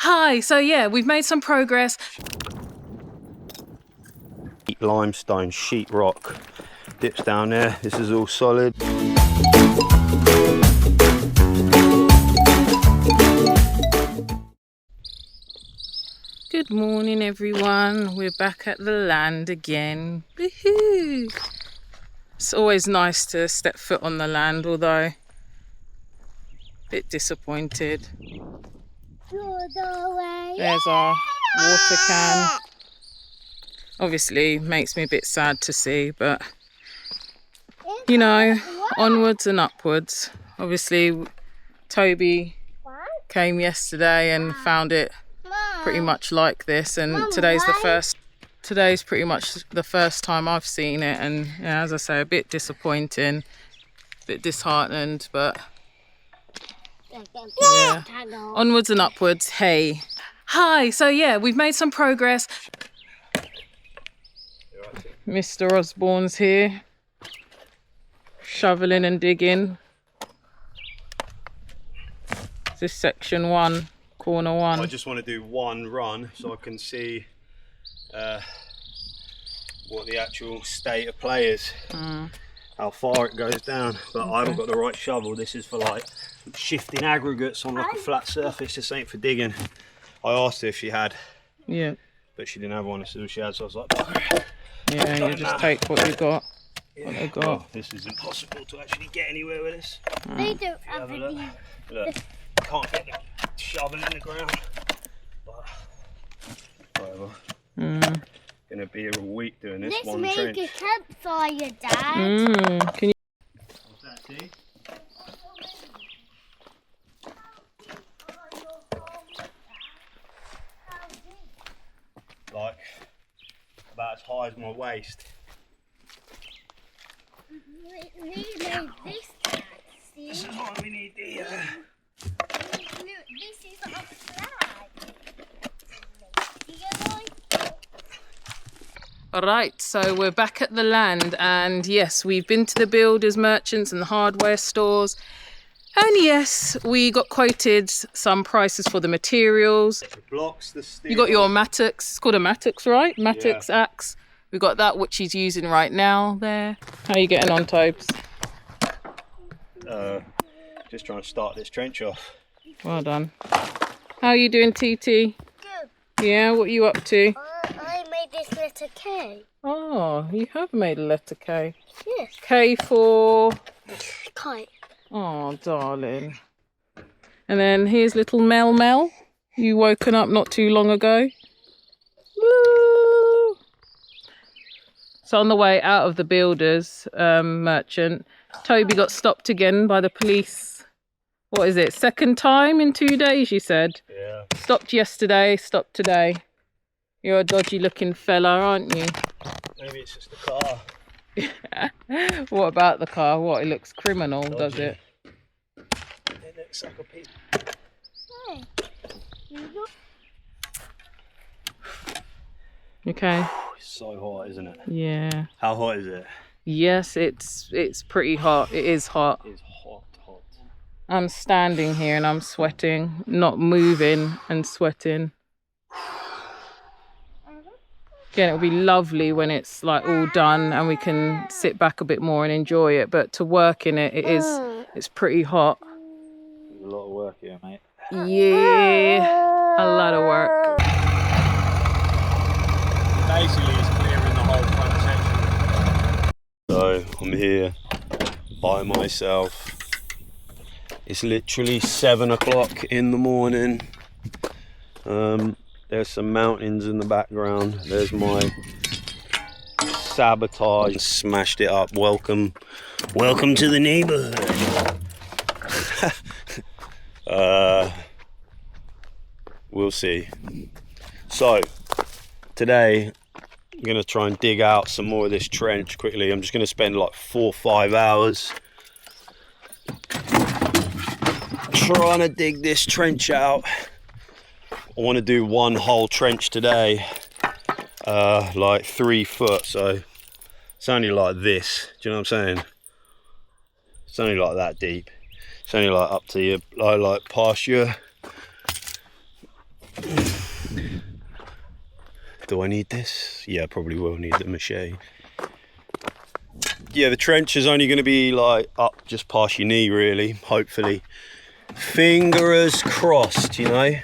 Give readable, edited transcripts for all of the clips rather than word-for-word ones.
Hi, so yeah, we've made some progress. Limestone, sheetrock, dips down there. This is all solid. Good morning, everyone. We're back at the land again. Woohoo! It's always nice to step foot on the land, although a bit disappointed. There's our water can. Obviously makes me a bit sad to see, but you know, onwards and upwards. Obviously Toby came yesterday and found it pretty much like this, and today's pretty much the first time I've seen it, and yeah, as I say, a bit disappointing, a bit disheartened, but yeah, onwards and upwards. Hey, hi, so yeah, we've made some progress. Mr. Osborne's here, shoveling and digging. This is section 1, corner 1. I just want to do one run so I can see what the actual state of play is, how far it goes down. But I haven't got the right shovel. This is for like shifting aggregates on like a flat surface. This ain't for digging. I asked her if she had, but she didn't have one. This is what she had, so I was like, yeah, you just take what you got. yeah. What they got. Well, this is impossible to actually get anywhere with this. They don't have Look, can't get the shovel in the ground, but whatever. Gonna be here a week doing this. Let's one make trench. a campfire, Dad. Can you? What's that, T? Like about as high as my waist. We made this, Dad. See? This is why we need the. Look, this is a flag. Alright, so we're back at the land, and yes, we've been to the builders, merchants and the hardware stores, and yes, we got quoted some prices for the materials. The blocks, the steel. You got your mattocks, it's called a mattocks, right? Mattocks axe. We got that, which he's using right now there. How are you getting on, Tobes? Just trying to start this trench off. Well done. How are you doing, TT? Good. Yeah, what are you up to? I made this letter K. Oh, you have made a letter K. Yes. K for... Kite. Oh, darling. And then here's little Mel. You woken up not too long ago. Woo! So on the way out of the builders merchant, Toby got stopped again by the police. What is it? Second time in 2 days, you said? Yeah. Stopped yesterday, stopped today. You're a dodgy looking fella, aren't you? Maybe it's just the car. What about the car? What, it looks criminal, Dodgy. does it? It looks like a piece. Hey. Okay. It's so hot, isn't it? Yeah. How hot is it? Yes, it's pretty hot. It is hot. It's hot. I'm standing here and I'm sweating, not moving and sweating. Again, it'll be lovely when it's like all done and we can sit back a bit more and enjoy it. But to work in it, it's pretty hot. There's a lot of work here, mate. Yeah, a lot of work. Basically, it's clearing the whole front section. So I'm here by myself. It's literally 7 o'clock in the morning. There's some mountains in the background. There's my sabotage. Smashed it up. Welcome to the neighborhood. We'll see. So today I'm gonna try and dig out some more of this trench quickly. I'm just gonna spend like 4 or 5 hours trying to dig this trench out. I want to do one whole trench today, like 3 foot, so it's only like this. Do you know what I'm saying? It's only like that deep. It's only like up to your, like past your Do I need this? Yeah, I probably will need the machete. Yeah, the trench is only going to be like up just past your knee, really, hopefully. Fingers crossed, you know.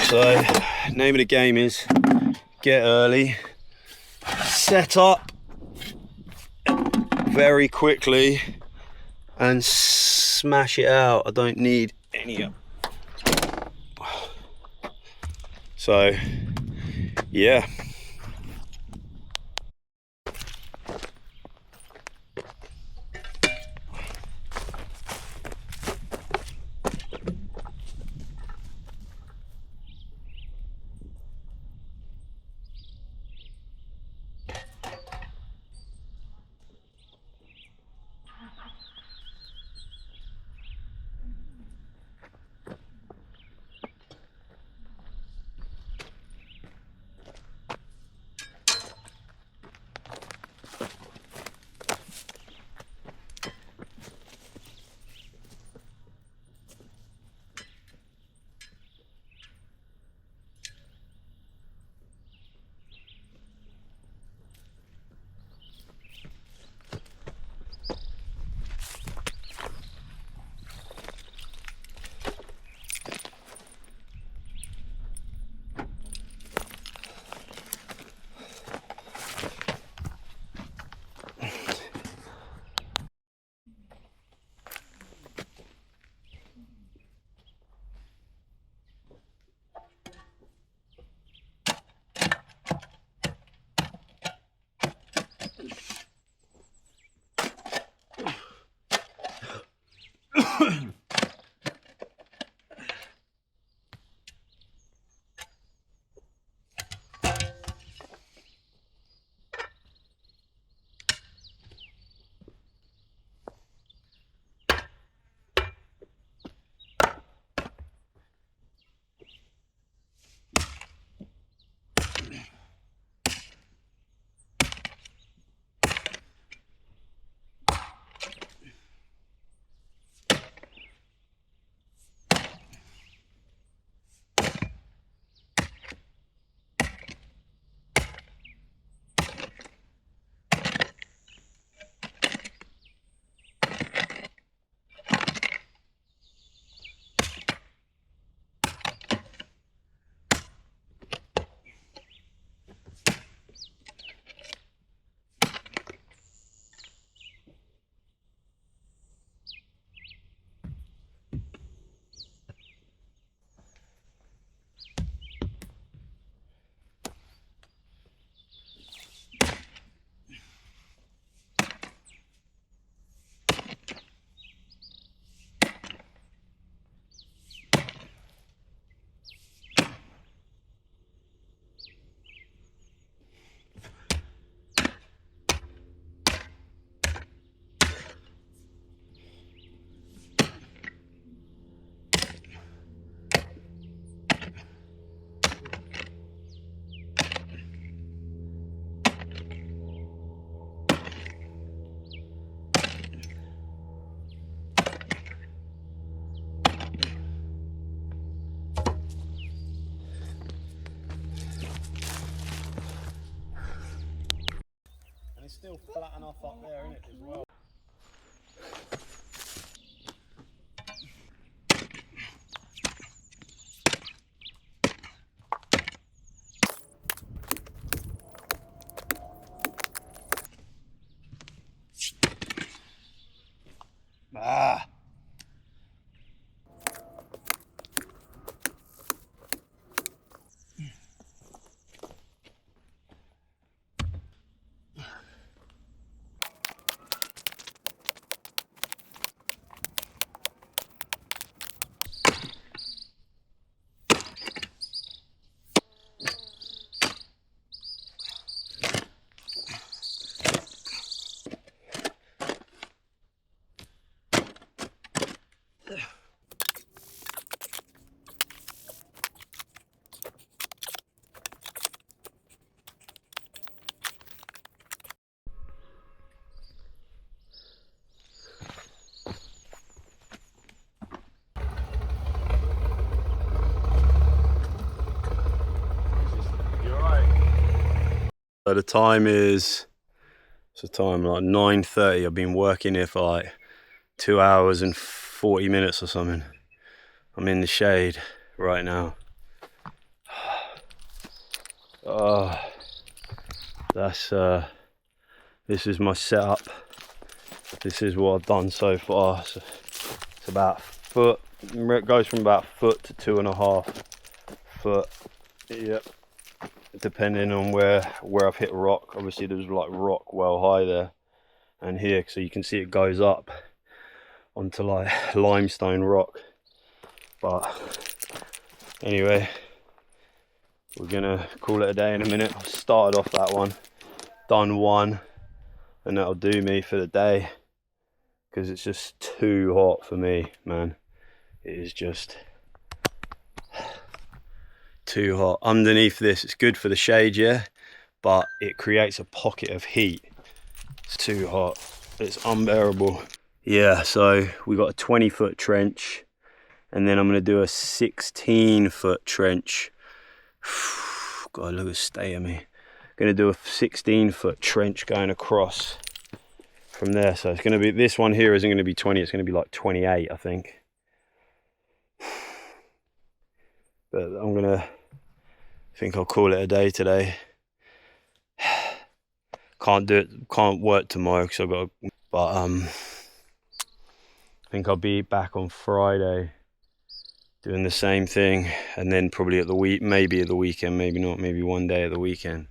So, name of the game is get early, set up very quickly, and smash it out. I don't need any up. So, yeah. It's still flat enough up there, isn't it, as well? Ah. So the time is, like 9:30. I've been working here for like 2 hours and 40 minutes or something. I'm in the shade right now. This is my setup. This is what I've done so far. So it's about a foot. It goes from about a foot to 2.5 foot. Yep. Depending on where I've hit rock. Obviously there's like rock well high there and here, so you can see it goes up onto like limestone rock. But anyway, we're gonna call it a day in a minute. I've started off that one, done one, and that'll do me for the day, because it's just too hot for me, man. It is just too hot. Underneath this, it's good for the shade, yeah, but it creates a pocket of heat. It's too hot. It's unbearable. Yeah, so we got a 20-foot trench, and then I'm gonna do a 16-foot trench. God, look at the state of me. Gonna do a 16-foot trench going across from there. So it's gonna be, this one here isn't gonna be 20, it's gonna be like 28, I think. But I think I'll call it a day today. Can't work tomorrow because I've got, but I think I'll be back on Friday doing the same thing, and then probably maybe at the weekend, maybe not, maybe one day at the weekend.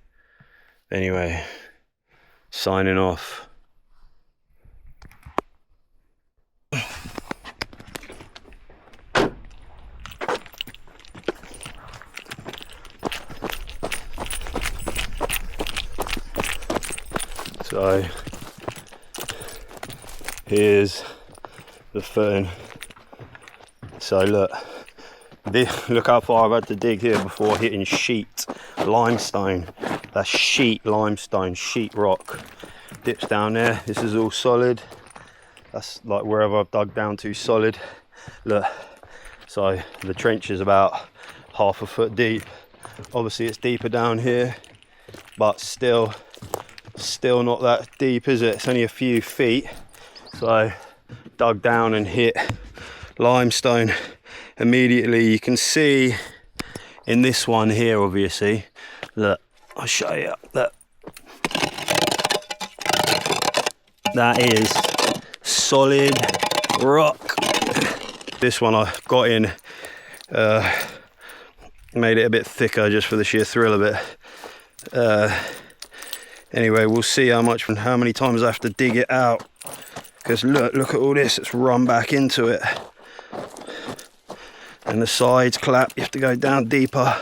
Anyway, signing off. So here's the fern. So look how far I've had to dig here before hitting sheet limestone. That's sheet limestone, sheet rock. Dips down there. This is all solid. That's like wherever I've dug down to solid. Look, so the trench is about 1/2 foot deep. Obviously it's deeper down here, but still not that deep, is it? It's only a few feet. So dug down and hit limestone immediately. You can see in this one here, obviously, look, I'll show you, look, that is solid rock. This one I got in, made it a bit thicker just for the sheer thrill of it. Anyway, we'll see how many times I have to dig it out, because look at all this, it's run back into it, and the sides clap, you have to go down deeper.